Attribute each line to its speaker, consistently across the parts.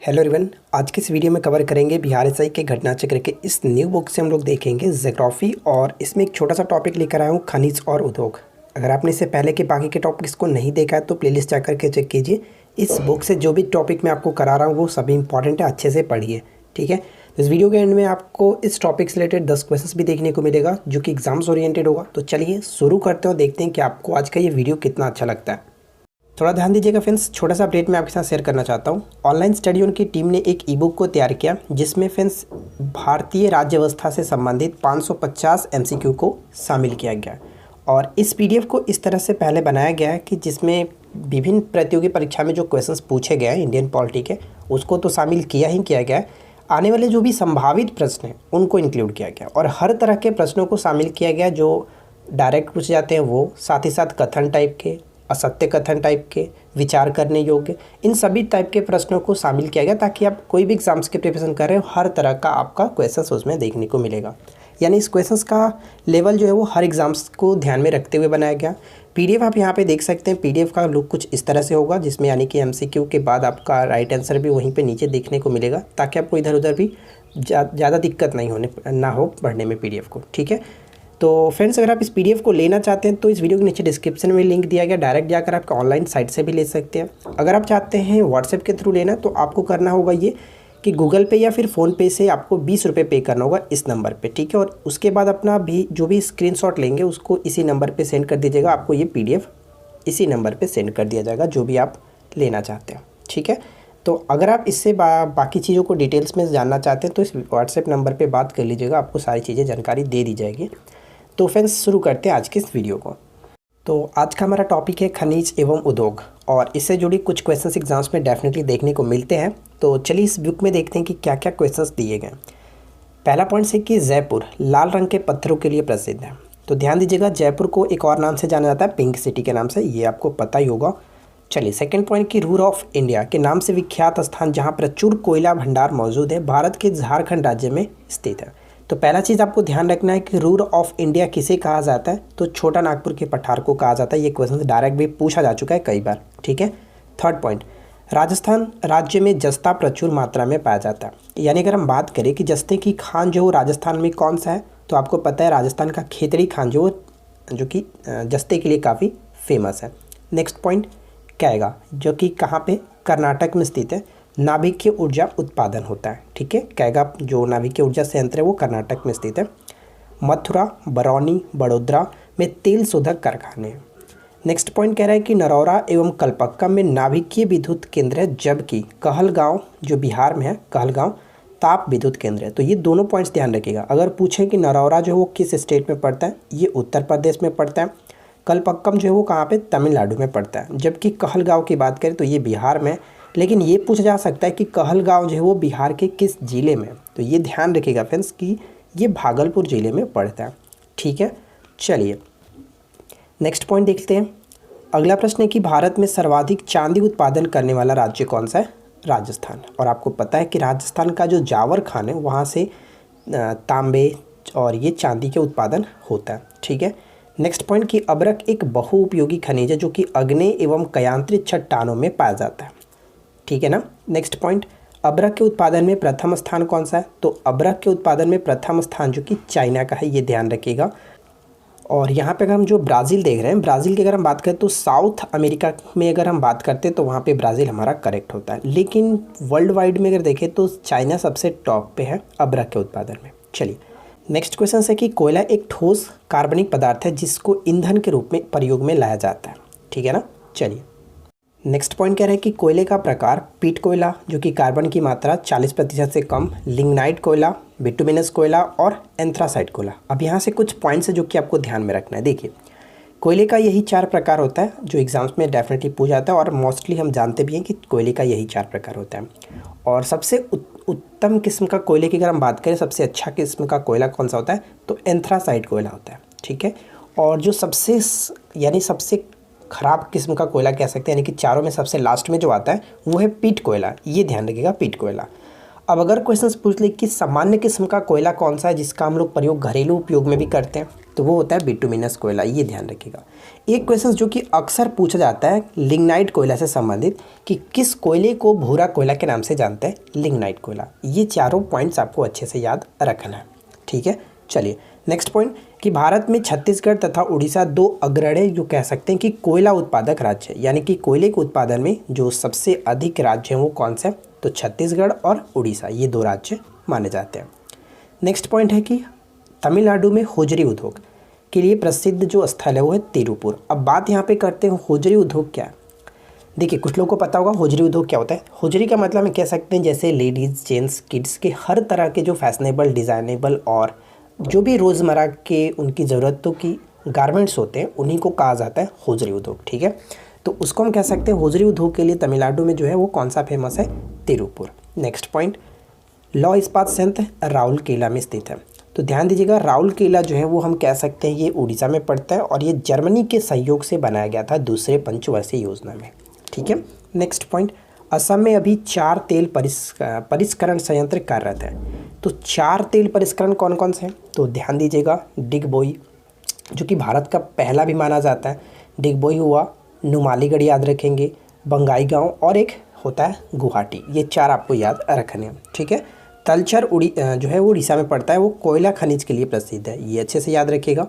Speaker 1: Hello everyone, आज के इस वीडियो में कवर करेंगे बिहार एसआई के घटना चक्र के इस न्यू बुक से हम लोग देखेंगे ज्योग्राफी। और इसमें एक छोटा सा टॉपिक लेकर आया हूँ, खनिज और उद्योग। अगर आपने इससे पहले के बाकी के टॉपिक्स को नहीं देखा है तो प्लेलिस्ट जाकर के चेक कीजिए। इस बुक से जो भी टॉपिक मैं आपको करा रहा हूँ वो सभी इंपॉर्टेंट है, अच्छे से पढ़िए। ठीक है, तो इस वीडियो के एंड में आपको इस टॉपिक से रिलेटेड 10 क्वेश्चंस भी देखने को मिलेगा जो कि एग्जाम्स ओरिएंटेड होगा। तो चलिए शुरू करते हैं और देखते हैं कि आपको आज का ये वीडियो कितना अच्छा लगता है। थोड़ा ध्यान दीजिएगा फ्रेंड्स, छोटा सा अपडेट मैं आपके साथ शेयर करना चाहता हूँ। ऑनलाइन स्टडी उनकी टीम ने एक ई बुक को तैयार किया जिसमें फ्रेंड्स भारतीय राज्य व्यवस्था से संबंधित 550 एमसीक्यू को शामिल किया गया। और इस पीडीएफ को इस तरह से पहले बनाया गया है कि जिसमें विभिन्न प्रतियोगी परीक्षा में जो क्वेश्चंस पूछे गए हैं इंडियन पॉलिटी के, उसको तो शामिल किया ही किया गया है। आने वाले जो भी संभावित प्रश्न हैं उनको इंक्लूड किया गया और हर तरह के प्रश्नों को शामिल किया गया जो डायरेक्ट पूछे जाते हैं वो, साथ ही साथ कथन टाइप के, असत्य कथन टाइप के, विचार करने योग्य, इन सभी टाइप के प्रश्नों को शामिल किया गया ताकि आप कोई भी एग्जाम्स के प्रिपरेशन कर रहे हो हर तरह का आपका क्वेश्चंस उसमें देखने को मिलेगा। यानी इस क्वेश्चंस का लेवल जो है वो हर एग्जाम्स को ध्यान में रखते हुए बनाया गया। पीडीएफ आप यहाँ पे देख सकते हैं। पीडीएफ का लुक कुछ इस तरह से होगा जिसमें यानी कि एमसीक्यू के बाद आपका राइट आंसर भी वहीं पे नीचे देखने को मिलेगा ताकि आपको इधर उधर भी ज़्यादा दिक्कत ना हो पढ़ने में पीडीएफ को। ठीक है, तो फ्रेंड्स अगर आप इस पीडीएफ को लेना चाहते हैं तो इस वीडियो के नीचे डिस्क्रिप्शन में लिंक दिया गया, डायरेक्ट जाकर आपका ऑनलाइन साइट से भी ले सकते हैं। अगर आप चाहते हैं व्हाट्सएप के थ्रू लेना तो आपको करना होगा ये कि गूगल पे या फिर फ़ोनपे से आपको 20 रुपये पे करना होगा इस नंबर पे। ठीक है, और उसके बाद अपना भी जो भी स्क्रीनशॉट लेंगे उसको इसी नंबर पे सेंड कर दीजिएगा। आपको ये पीडीएफ इसी नंबर पे सेंड कर दिया जाएगा जो भी आप लेना चाहते हैं। ठीक है, तो अगर आप इससे बाकी चीज़ों को डिटेल्स में जानना चाहते हैं तो इस व्हाट्सएप नंबर पर बात कर लीजिएगा, आपको सारी चीज़ें जानकारी दे दी जाएगी। तो फ्रेंड्स शुरू करते हैं आज के इस वीडियो को। तो आज का हमारा टॉपिक है खनिज एवं उद्योग और इससे जुड़ी कुछ क्वेश्चंस एग्जाम्स में डेफिनेटली देखने को मिलते हैं। तो चलिए इस बुक में देखते हैं कि क्या क्या क्वेश्चंस दिए गए। पहला पॉइंट है कि जयपुर लाल रंग के पत्थरों के लिए प्रसिद्ध है। तो ध्यान दीजिएगा, जयपुर को एक और नाम से जाना जाता है, पिंक सिटी के नाम से, ये आपको पता ही होगा। चलिए सेकंड पॉइंट की रूर ऑफ इंडिया के नाम से विख्यात स्थान जहाँ प्रचुर कोयला भंडार मौजूद है भारत के झारखंड राज्य में स्थित है। तो पहला चीज़ आपको ध्यान रखना है कि रूर ऑफ इंडिया किसे कहा जाता है, तो छोटा नागपुर के पठार को कहा जाता है। ये क्वेश्चन डायरेक्ट भी पूछा जा चुका है कई बार। ठीक है, थर्ड पॉइंट, राजस्थान राज्य में जस्ता प्रचुर मात्रा में पाया जाता है। यानी अगर हम बात करें कि जस्ते की खान जो राजस्थान में कौन सा है, तो आपको पता है राजस्थान का खेतड़ी खान जो कि जस्ते के लिए काफ़ी फेमस है। नेक्स्ट पॉइंट कैगा जो कि कहाँ पे, कर्नाटक में स्थित है, नाभिकीय ऊर्जा उत्पादन होता है। ठीक है, कैगा जो नाभिकीय ऊर्जा संयंत्र है वो कर्नाटक में स्थित है। मथुरा, बरौनी, बड़ोदरा में तेल शोधक कारखाने हैं। नेक्स्ट पॉइंट कह रहा है कि नरौरा एवं कलपक्का में नाभिकीय विद्युत केंद्र है, जबकि कहलगांव जो बिहार में है, कहलगांव ताप विद्युत केंद्र है। तो ये दोनों पॉइंट्स ध्यान रखिएगा। अगर पूछें कि नरौरा जो है वो किस स्टेट में पड़ता है, ये उत्तर प्रदेश में पड़ता है। कलपक्कम जो है वो कहाँ पे, तमिलनाडु में पड़ता है। जबकि कहलगांव की बात करें तो ये बिहार में, लेकिन ये पूछा जा सकता है कि कहलगांव जो है वो बिहार के किस ज़िले में। तो ये ध्यान रखिएगा फ्रेंड्स कि ये भागलपुर ज़िले में पड़ता है। ठीक है, चलिए नेक्स्ट पॉइंट देखते हैं। अगला प्रश्न है कि भारत में सर्वाधिक चांदी उत्पादन करने वाला राज्य कौन सा है, राजस्थान। और आपको पता है कि राजस्थान का जो जावर खान है वहाँ से तांबे और ये चांदी के उत्पादन होता है। ठीक है, नेक्स्ट पॉइंट कि अब्रक एक बहुउपयोगी खनिज है जो कि अग्नेय एवं कयांत्रित चट्टानों में पाया जाता है। ठीक है ना। नेक्स्ट पॉइंट, अब्रक के उत्पादन में प्रथम स्थान कौन सा है, तो अब्रक के उत्पादन में प्रथम स्थान जो कि चाइना का है, ये ध्यान रखिएगा। और यहाँ पे अगर हम जो ब्राज़ील देख रहे हैं, ब्राज़ील की अगर हम बात करें तो साउथ अमेरिका में अगर हम बात करते हैं तो वहाँ पे ब्राज़ील हमारा करेक्ट होता है, लेकिन वर्ल्ड वाइड में अगर देखें तो चाइना सबसे टॉप पे है अब्रक के उत्पादन में। चलिए नेक्स्ट क्वेश्चन है कि कोयला एक ठोस कार्बनिक पदार्थ है जिसको ईंधन के रूप में प्रयोग में लाया जाता है। ठीक है ना। चलिए नेक्स्ट पॉइंट कह रहे हैं कि कोयले का प्रकार, पीट कोयला जो कि कार्बन की मात्रा 40% से कम, लिग्नाइट कोयला, बिटुमिनस कोयला और एंथ्रासाइट कोयला। अब यहाँ से कुछ पॉइंट्स है जो कि आपको ध्यान में रखना है। देखिए कोयले का यही 4 प्रकार होता है जो एग्जाम्स में डेफिनेटली पूछा जाता है और मोस्टली हम जानते भी हैं कि कोयले का यही 4 प्रकार होता है। और सबसे उत्तम किस्म का कोयले की अगर हम बात करें, सबसे अच्छा किस्म का कोयला कौन सा होता है, तो एंथ्रासाइट कोयला होता है। ठीक है, और जो सबसे ख़राब किस्म का कोयला कह सकते हैं, यानी कि चारों में सबसे लास्ट में जो आता है वो है पीट कोयला। ये ध्यान रखिएगा, पीट कोयला। अब अगर क्वेश्चंस पूछ ले कि सामान्य किस्म का कोयला कौन सा है जिसका हम लोग प्रयोग घरेलू उपयोग में भी करते हैं, तो वो होता है बिटुमिनस कोयला, ये ध्यान रखिएगा। एक क्वेश्चन जो कि अक्सर पूछा जाता है लिग्नाइट कोयला से संबंधित, कि किस कोयले को भूरा कोयला के नाम से जानते हैं, लिग्नाइट कोयला। ये चारों पॉइंट्स आपको अच्छे से याद रखना है, ठीक है। चलिए नेक्स्ट पॉइंट, कि भारत में छत्तीसगढ़ तथा उड़ीसा दो अग्रणी जो कह सकते हैं कि कोयला उत्पादक राज्य है, यानी कि कोयले के उत्पादन में जो सबसे अधिक राज्य हैं वो कौन से, तो छत्तीसगढ़ और उड़ीसा, ये दो राज्य माने जाते हैं। नेक्स्ट पॉइंट है कि तमिलनाडु में होजरी उद्योग के लिए प्रसिद्ध जो स्थल है वो है तिरुपुर। अब बात यहाँ पे करते हैं होजरी उद्योग क्या है। देखिए कुछ लोगों को पता होगा होजरी उद्योग क्या होता है। होजरी का मतलब हम कह सकते हैं जैसे लेडीज़, जेंट्स, किड्स के हर तरह के जो फैशनेबल, डिज़ाइनेबल और जो भी रोज़मर्रा के उनकी ज़रूरतों की गारमेंट्स होते हैं उन्हीं को कहा जाता है होजरी उद्योग, ठीक है। तो उसको हम कह सकते हैं होजरी उद्योग के लिए तमिलनाडु में जो है वो कौन सा फेमस है, तिरुपुर। नेक्स्ट पॉइंट, लौह इस्पात संयंत्र राउरकेला में स्थित है। तो ध्यान दीजिएगा, राउरकेला जो है वो हम कह सकते हैं ये उड़ीसा में पड़ता है और ये जर्मनी के सहयोग से बनाया गया था दूसरे पंचवर्षीय योजना में, ठीक है। नेक्स्ट पॉइंट, असम में अभी 4 तेल परिष्करण संयंत्र कार्यरत है। तो 4 तेल परिष्करण कौन कौन से हैं, तो ध्यान दीजिएगा, डिगबोई जो कि भारत का पहला भी माना जाता है, डिगबोई हुआ, नुमालीगढ़ याद रखेंगे, बंगाईगांव और एक होता है गुवाहाटी, ये 4 आपको याद रखने हैं, ठीक है। तलचर जो है वो उड़ीसा में पड़ता है, वो कोयला खनिज के लिए प्रसिद्ध है, ये अच्छे से याद रखिएगा।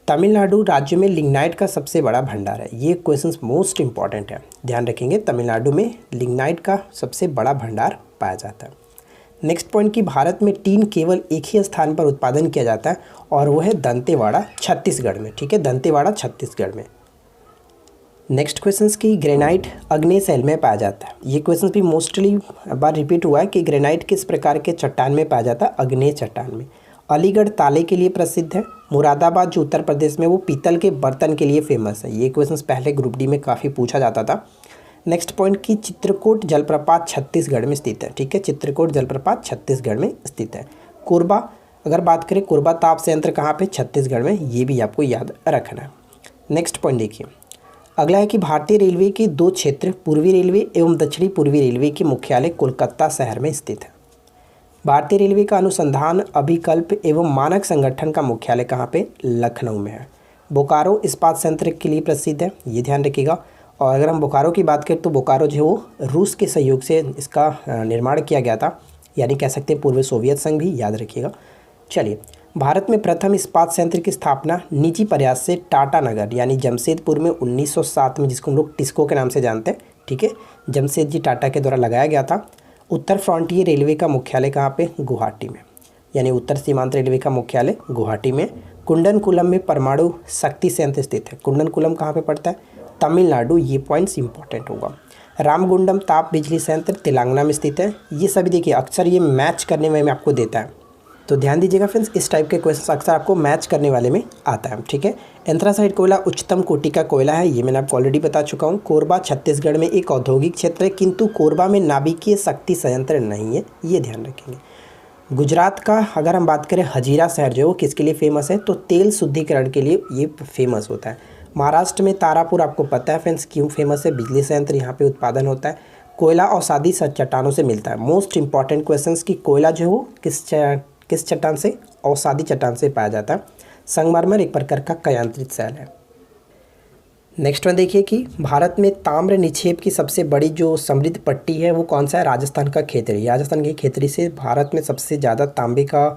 Speaker 1: तमिलनाडु राज्य में लिग्नाइट का सबसे बड़ा भंडार है, ये क्वेश्चंस मोस्ट इंपॉर्टेंट है, ध्यान रखेंगे। तमिलनाडु में लिग्नाइट का सबसे बड़ा भंडार पाया जाता है। नेक्स्ट पॉइंट, कि भारत में टीन केवल एक ही स्थान पर उत्पादन किया जाता है और वो है दंतेवाड़ा छत्तीसगढ़ में, ठीक है, दंतेवाड़ा छत्तीसगढ़ में। नेक्स्ट क्वेश्चंस, की ग्रेनाइट अग्नेय शैल में पाया जाता है। ये क्वेश्चन भी मोस्टली बार रिपीट हुआ है कि ग्रेनाइट किस प्रकार के चट्टान में पाया जाता है, अग्नेय चट्टान में। अलीगढ़ ताले के लिए प्रसिद्ध है। मुरादाबाद जो उत्तर प्रदेश में वो पीतल के बर्तन के लिए फेमस है। ये क्वेश्चन पहले ग्रुप डी में काफ़ी पूछा जाता था। नेक्स्ट पॉइंट, की चित्रकूट जलप्रपात छत्तीसगढ़ में स्थित है, ठीक है, चित्रकूट जलप्रपात छत्तीसगढ़ में स्थित है। कोरबा, अगर बात करें कोरबा ताप संयंत्र कहाँ पे, छत्तीसगढ़ में, ये भी आपको याद रखना है। नेक्स्ट पॉइंट देखिए, अगला है कि भारतीय रेलवे के 2 क्षेत्र पूर्वी रेलवे एवं दक्षिणी पूर्वी रेलवे के मुख्यालय कोलकाता शहर में स्थित है। भारतीय रेलवे का अनुसंधान, अभिकल्प एवं मानक संगठन का मुख्यालय कहाँ पे, लखनऊ में है। बोकारो इस्पात संयंत्र के लिए प्रसिद्ध है, ये ध्यान रखिएगा। और अगर हम बोकारो की बात करें तो बोकारो जो है वो रूस के सहयोग से इसका निर्माण किया गया था, यानी कह सकते हैं पूर्व सोवियत संघ भी, याद रखिएगा। चलिए, भारत में प्रथम इस्पात संयंत्र की स्थापना निजी प्रयास से टाटा नगर यानी जमशेदपुर में 1907 में, जिसको हम लोग टिस्को के नाम से जानते हैं, ठीक है, जमशेद जी टाटा के द्वारा लगाया गया था। उत्तर फ्रंटियर रेलवे का मुख्यालय कहाँ पे, गुवाहाटी में, यानी उत्तर सीमांत रेलवे का मुख्यालय गुवाहाटी में। कुंडनकुलम में परमाणु शक्ति संयंत्र स्थित है। कुंडनकुलम कहाँ पे पड़ता है, तमिलनाडु, ये पॉइंट्स इंपॉर्टेंट होगा। रामगुंडम ताप बिजली संयंत्र तेलंगाना में स्थित है। ये सभी देखिए अक्सर ये मैच करने में आपको देता है, तो ध्यान दीजिएगा फ्रेंड्स, इस टाइप के क्वेश्चन अक्सर आपको मैच करने वाले में आता है, ठीक है। एंथ्रासाइट कोयला उच्चतम कोटि का कोयला है, ये मैंने आपको ऑलरेडी बता चुका हूँ। कोरबा छत्तीसगढ़ में एक औद्योगिक क्षेत्र है, किंतु कोरबा में नाभिकीय शक्ति संयंत्र नहीं है, ये ध्यान रखेंगे। गुजरात का अगर हम बात करें, हजीरा शहर जो है वो किसके लिए फेमस है, तो तेल शुद्धिकरण के लिए ये फेमस होता है। महाराष्ट्र में तारापुर, आपको पता है फ्रेंड्स क्यों फेमस है, बिजली संयंत्र यहाँ पे उत्पादन होता है। कोयला औषधि चट्टानों से मिलता है। मोस्ट इंपॉर्टेंट क्वेश्चंस, की कोयला जो है वो किस चट्टान से, औषधि चट्टान से पाया जाता है। संगमरमर एक प्रकार का कयांत्रित शैल है। नेक्स्ट वन देखिए, कि भारत में ताम्र निक्षेप की सबसे बड़ी जो समृद्ध पट्टी है वो कौन सा है, राजस्थान का खेतरी। राजस्थान की खेतरी से भारत में सबसे ज़्यादा तांबे का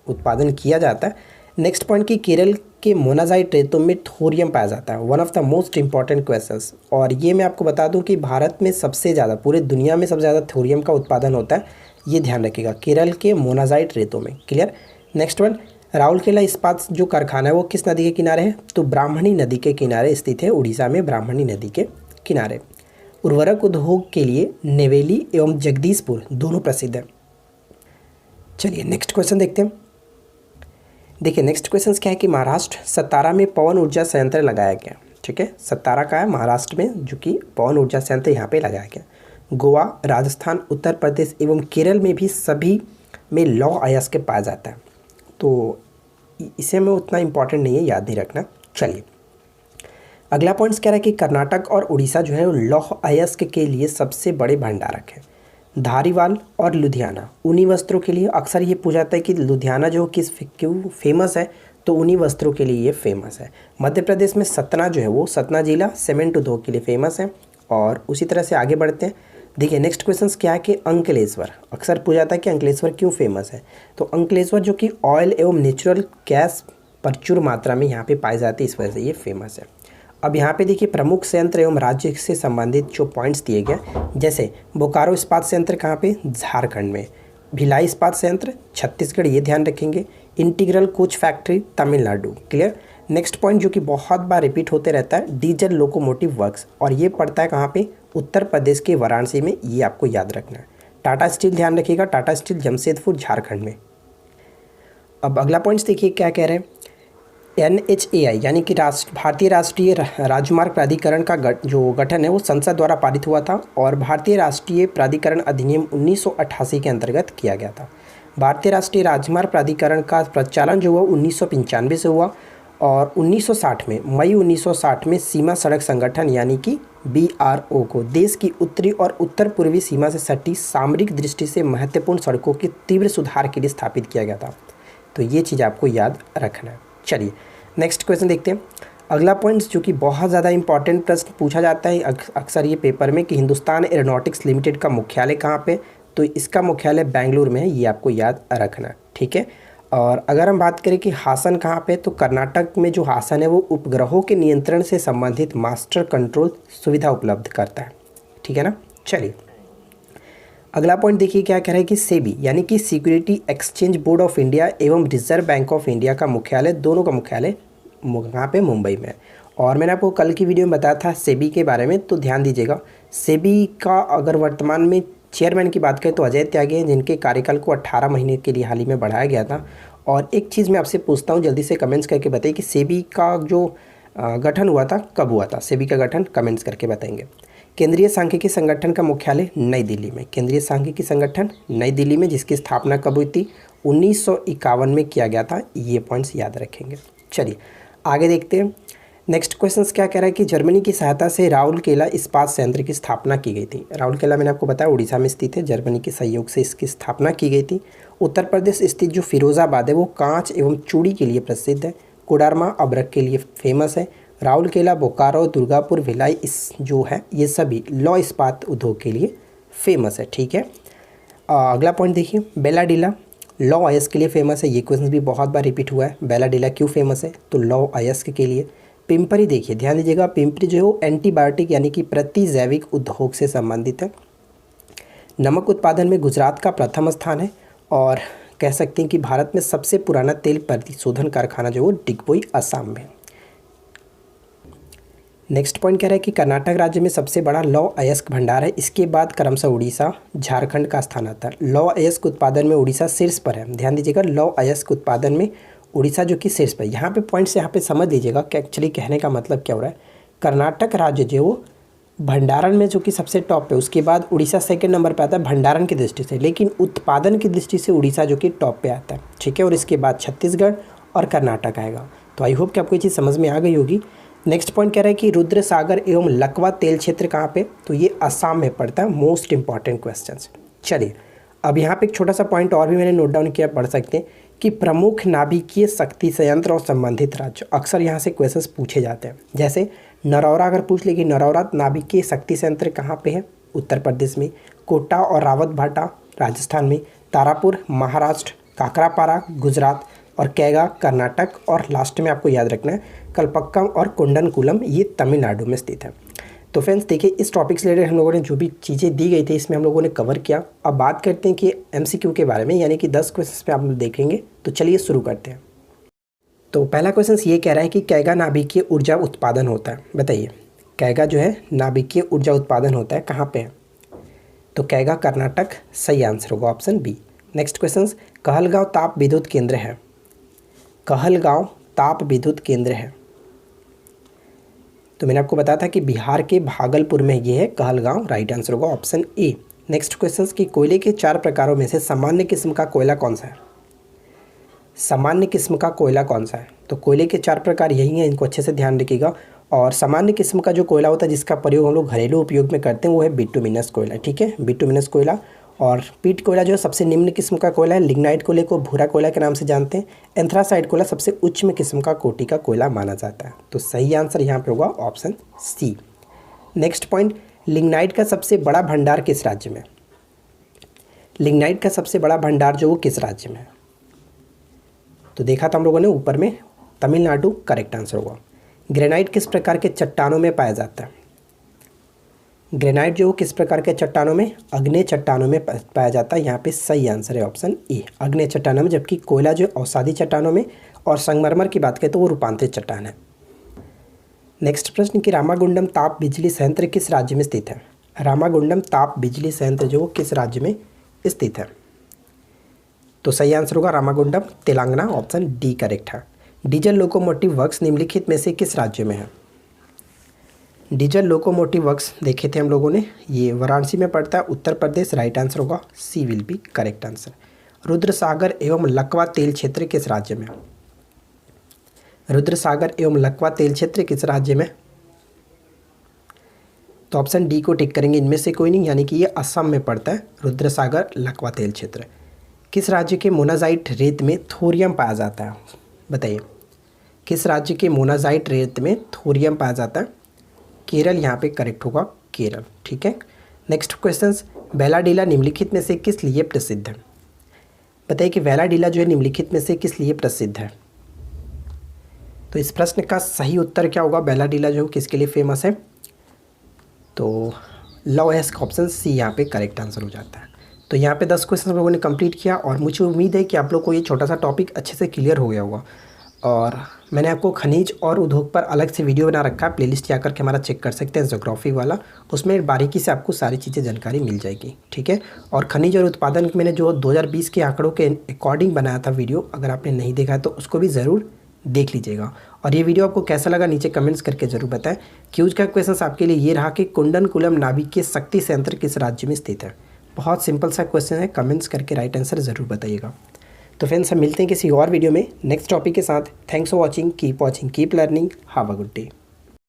Speaker 1: उत्पादन किया जाता है। नेक्स्ट पॉइंट, की केरल के मोनाजाइट रेतों में थोरियम पाया जाता है। One of the most important questions, और ये मैं आपको बता दूं कि भारत में सबसे ज़्यादा, पूरे दुनिया में सबसे ज़्यादा थोरियम का उत्पादन होता है, ये ध्यान रखिएगा, केरल के मोनाजाइट रेतों में। क्लियर। नेक्स्ट वन, राउरकेला इस्पात जो कारखाना है वो किस नदी के किनारे है, तो ब्राह्मणी नदी के किनारे स्थित है, उड़ीसा में ब्राह्मणी नदी के किनारे। उर्वरक उद्योग के लिए नेवेली एवं जगदीशपुर दोनों प्रसिद्ध है। चलिए नेक्स्ट क्वेश्चन देखते हैं। देखिए नेक्स्ट क्वेश्चन क्या है, कि महाराष्ट्र सतारा में पवन ऊर्जा संयंत्र लगाया गया, ठीक है, सतारा का है महाराष्ट्र में, जो कि पवन ऊर्जा संयंत्र यहाँ पे लगाया गया। गोवा, राजस्थान, उत्तर प्रदेश एवं केरल में भी सभी में लौह अयस्क पाया जाता है, तो इसे में उतना इंपॉर्टेंट नहीं है, याद नहीं रखना। चलिए अगला पॉइंट्स कह रहा है कि कर्नाटक और उड़ीसा जो है लौह अयस्क के लिए सबसे बड़े भंडारक है। धारीवाल और लुधियाना उन्हीं वस्त्रों के लिए। अक्सर ये पूछा जाता है कि लुधियाना जो किस क्यों फेमस है, तो उन्हीं वस्त्रों के लिए ये फेमस है। मध्य प्रदेश में सतना जो है वो सतना जिला सीमेंट उद्योग के लिए फेमस है। और उसी तरह से आगे बढ़ते हैं। देखिए नेक्स्ट क्वेश्चन क्या है कि अंकलेश्वर, अक्सर पूछा जाता है कि अंकलेश्वर क्यों फेमस है। तो अंकलेश्वर जो कि ऑयल एवं नेचुरल गैस प्रचुर मात्रा में यहाँ पे पाई जाती है, इस वजह से ये फेमस है। अब यहाँ पे देखिए प्रमुख संयंत्र एवं राज्य से संबंधित जो पॉइंट्स दिए गए, जैसे बोकारो इस्पात संयंत्र कहाँ पे, झारखंड में। भिलाई इस्पात संयंत्र छत्तीसगढ़, ये ध्यान रखेंगे। Integral coach factory Tamil Nadu, clear. Next point जो कि बहुत बार रिपीट होते रहता है, डीजल लोकोमोटिव वर्क्स, और ये पड़ता है कहाँ पे, उत्तर प्रदेश के वाराणसी में, ये आपको याद रखना है। टाटा स्टील ध्यान रखिएगा, टाटा स्टील जमशेदपुर झारखंड में। अब अगला पॉइंट्स देखिए क्या कह रहे हैं। NHAI यानी कि भारतीय राष्ट्रीय राजमार्ग प्राधिकरण का जो गठन है वो संसद द्वारा पारित हुआ था, और भारतीय राष्ट्रीय प्राधिकरण अधिनियम 1988 के अंतर्गत किया गया था। भारतीय राष्ट्रीय राजमार्ग प्राधिकरण का प्रचालन जो हुआ 1995 से हुआ, और 1960 में मई 1960 में सीमा सड़क संगठन यानी कि BRO को देश की उत्तरी और उत्तर पूर्वी सीमा से सटी सामरिक दृष्टि से महत्वपूर्ण सड़कों के तीव्र सुधार के लिए स्थापित किया गया था। तो ये चीज़ आपको याद रखना है। चलिए नेक्स्ट क्वेश्चन देखते हैं। अगला पॉइंट जो कि बहुत ज़्यादा इंपॉर्टेंट प्रश्न पूछा जाता है अक्सर ये पेपर में, कि हिंदुस्तान एरोनॉटिक्स लिमिटेड का मुख्यालय कहाँ पे, तो इसका मुख्यालय बेंगलुरु में है, ये आपको याद रखना, ठीक है। और अगर हम बात करें कि हासन कहाँ पे, तो कर्नाटक में जो हासन है वो उपग्रहों के नियंत्रण से संबंधित मास्टर कंट्रोल सुविधा उपलब्ध करता है, ठीक है ना। चलिए अगला पॉइंट देखिए क्या कह रहा है कि सेबी यानी कि security exchange board of India एवं रिजर्व बैंक ऑफ इंडिया का मुख्यालय, दोनों का मुख्यालय कहाँ पे, मुंबई में। और मैंने आपको कल की वीडियो में बताया था सेबी के बारे में, तो ध्यान दीजिएगा। सेबी का अगर वर्तमान में चेयरमैन की बात करें तो अजय त्यागी हैं, जिनके कार्यकाल को 18 महीने के लिए हाल ही में बढ़ाया गया था। और एक चीज़ मैं आपसे पूछता हूँ, जल्दी से कमेंट्स करके बताइए कि सेबी का जो गठन हुआ था कब हुआ था। सेबी का गठन कमेंट्स करके बताएंगे। केंद्रीय सांख्यिकी संगठन का मुख्यालय नई दिल्ली में, केंद्रीय सांख्यिकी संगठन नई दिल्ली में, जिसकी स्थापना कब हुई थी, 1951 में किया गया था। ये पॉइंट्स याद रखेंगे। चलिए आगे देखते हैं। नेक्स्ट क्वेश्चन क्या कह रहा है कि जर्मनी की सहायता से राउरकेला इस्पात संयंत्र की स्थापना की गई थी। राउरकेला मैंने आपको बताया उड़ीसा में स्थित है, जर्मनी के सहयोग से इसकी स्थापना की गई थी। उत्तर प्रदेश स्थित जो फिरोजाबाद है वो कांच एवं चूड़ी के लिए प्रसिद्ध है। कोडरमा अबरक के लिए फेमस है। राउरकेला, बोकारो, दुर्गापुर, भिलाई इस जो है ये सभी लौ इस्पात उद्योग के लिए फेमस है, ठीक है। अगला पॉइंट देखिए, बेलाडीला लौ अयस्क के लिए फेमस है। ये क्वेश्चन भी बहुत बार रिपीट हुआ है। बेलाडीला क्यों फेमस है, तो लौ अयस्क के लिए। पिंपरी देखिए, ध्यान दीजिएगा, पिंपरी जो है वो एंटीबायोटिक यानी कि प्रतिजैविक उद्योग से संबंधित है। नमक उत्पादन में गुजरात का प्रथम स्थान है, और कह सकते हैं कि भारत में सबसे पुराना तेल परिशोधन कारखाना जो वो डिगबोई असम में। नेक्स्ट पॉइंट कह रहा है कि कर्नाटक राज्य में सबसे बड़ा लौ अयस्क भंडार है। इसके बाद क्रमशः उड़ीसा, झारखंड का स्थान आता है। लौ अयस्क उत्पादन में उड़ीसा शीर्ष पर है। ध्यान दीजिएगा, लौ अयस्क उत्पादन में उड़ीसा जो कि शीर्ष पर। यहाँ पे पॉइंट्स यहाँ पे समझ लीजिएगा कि एक्चुअली कहने का मतलब क्या हो रहा है। कर्नाटक राज्य जो वो भंडारण में जो कि सबसे टॉप पे, उसके बाद उड़ीसा सेकंड नंबर पे आता है भंडारण की दृष्टि से, लेकिन उत्पादन की दृष्टि से उड़ीसा जो कि टॉप पे आता है, ठीक है। और इसके बाद छत्तीसगढ़ और कर्नाटक आएगा। तो आई होप कि आपको ये चीज़ समझ में आ गई होगी। नेक्स्ट पॉइंट कह रहा है कि रुद्र सागर एवं लकवा तेल क्षेत्र कहाँ पे, तो ये असम में पड़ता है। Most important question. चलिए अब यहाँ पे एक छोटा सा पॉइंट और भी मैंने नोट डाउन किया, पढ़ सकते हैं कि प्रमुख नाभिकीय शक्ति संयंत्र और संबंधित राज्य। अक्सर यहाँ से क्वेश्चंस पूछे जाते हैं, जैसे नरौरा अगर पूछ ले कि नरौरा नाभिकीय शक्ति संयंत्र कहाँ पे है, उत्तर प्रदेश में। कोटा और रावत भाटा राजस्थान में। तारापुर महाराष्ट्र, काकरापारा गुजरात, और कैगा कर्नाटक, और लास्ट में आपको याद रखना है कलपक्कम और कुंडनकुलम, ये तमिलनाडु में स्थित है। तो फ्रेंड्स देखिए, इस टॉपिक से रिलेटेड हम लोगों ने जो भी चीज़ें दी गई थी इसमें हम लोगों ने कवर किया। अब बात करते हैं कि MCQ के बारे में, यानी कि 10 क्वेश्चन पे आप लोग देखेंगे। तो चलिए शुरू करते हैं। तो पहला क्वेश्चन ये कह रहा है कि कैगा नाभिकीय ऊर्जा उत्पादन होता है। बताइए, कैगा जो है नाभिकीय ऊर्जा उत्पादन होता है कहाँ पे है, तो कैगा कर्नाटक सही आंसर होगा, option b. Next question, Kahalgaon ताप विद्युत केंद्र है। कहलगांव ताप विद्युत केंद्र है, तो मैंने आपको बताया था कि बिहार के भागलपुर में ये है कहलगांव, राइट आंसर होगा ऑप्शन ए। नेक्स्ट क्वेश्चन कि कोयले के 4 प्रकारों में से सामान्य किस्म का कोयला कौन सा है। सामान्य किस्म का कोयला कौन सा है, तो कोयले के 4 प्रकार यही हैं, इनको अच्छे से ध्यान रखिएगा। और सामान्य किस्म का जो कोयला होता है जिसका प्रयोग हम लोग घरेलू उपयोग में करते हैं वो है बिटुमिनस कोयला, ठीक है, बिटुमिनस कोयला। और पीट कोयला जो है सबसे निम्न किस्म का कोयला है। लिग्नाइट कोयले को भूरा कोयला के नाम से जानते हैं। एंथ्रासाइट कोयला सबसे उच्च में किस्म का कोटि का कोयला माना जाता है। तो सही आंसर यहाँ पे होगा option c. Next point, lignite का सबसे बड़ा भंडार किस राज्य में? लिग्नाइट का सबसे बड़ा भंडार जो वो किस राज्य में है? तो देखा था हम लोगों ने ऊपर में, तमिलनाडु करेक्ट आंसर होगा। ग्रेनाइट किस प्रकार के चट्टानों में पाया जाता है? ग्रेनाइट जो किस प्रकार के चट्टानों में? अग्नेय चट्टानों में पाया जाता है। यहाँ पे सही आंसर है ऑप्शन ए, अग्नेय चट्टानों में। जबकि कोयला जो अवसादी चट्टानों में और संगमरमर की बात करें तो वो रूपांतरित चट्टान है। नेक्स्ट प्रश्न कि रामागुंडम ताप बिजली संयंत्र किस राज्य में स्थित है? रामागुंडम ताप बिजली संयंत्र जो किस राज्य में स्थित है? तो सही आंसर होगा Ramagundam Telangana, option D correct है। डीजल लोकोमोटिव वर्क्स निम्नलिखित में से किस राज्य में है? डीजल लोकोमोटिव वर्क्स देखे थे हम लोगों ने, ये वाराणसी में पड़ता है, उत्तर प्रदेश। राइट आंसर होगा C will be correct answer. Rudrasagar एवं लक्वा तेल क्षेत्र किस राज्य में? रुद्रसागर एवं लक्वा तेल क्षेत्र किस राज्य में? तो ऑप्शन डी को टिक करेंगे, इनमें से कोई नहीं, यानी कि ये असम में पड़ता है रुद्रसागर लक्वा तेल क्षेत्र। किस राज्य के मोनाजाइट रेत में थोरियम पाया जाता है? बताइए, किस राज्य के मोनाजाइट रेत में थोरियम पाया जाता है? केरल यहाँ पे करेक्ट होगा, केरल। ठीक है। नेक्स्ट क्वेश्चन, वेलाडीला निम्नलिखित में से किस लिए प्रसिद्ध है? बताइए कि वेलाडीला जो है निम्नलिखित में से किस लिए प्रसिद्ध है? तो इस प्रश्न का सही उत्तर क्या होगा? वेलाडीला जो किसके लिए फेमस है? तो लव एस ऑप्शन सी यहाँ पे करेक्ट आंसर हो जाता है। तो यहाँ पे 10 क्वेश्चन हम लोगों ने कंप्लीट किया और मुझे उम्मीद है कि आप लोग को ये छोटा सा टॉपिक अच्छे से क्लियर हो गया होगा। और मैंने आपको खनिज और उद्योग पर अलग से वीडियो बना रखा है, प्लेलिस्ट जाकर के हमारा चेक कर सकते हैं, ज्योग्राफी वाला। उसमें बारीकी से आपको सारी चीज़ें जानकारी मिल जाएगी। ठीक है। और खनिज और उत्पादन मैंने जो 2020 के आंकड़ों के अकॉर्डिंग बनाया था वीडियो, अगर आपने नहीं देखा है तो उसको भी ज़रूर देख लीजिएगा। और ये वीडियो आपको कैसा लगा नीचे कमेंट्स करके ज़रूर बताएं। क्यूज का क्वेश्चन आपके लिए ये रहा कि कुंडनकुलम नाभिकीय शक्ति संयंत्र किस राज्य में स्थित है? बहुत सिंपल सा क्वेश्चन है, कमेंट्स करके राइट आंसर ज़रूर बताइएगा। तो फ्रेंड्स, हम मिलते हैं किसी और वीडियो में नेक्स्ट टॉपिक के साथ। Thanks for watching, keep learning, have a good day.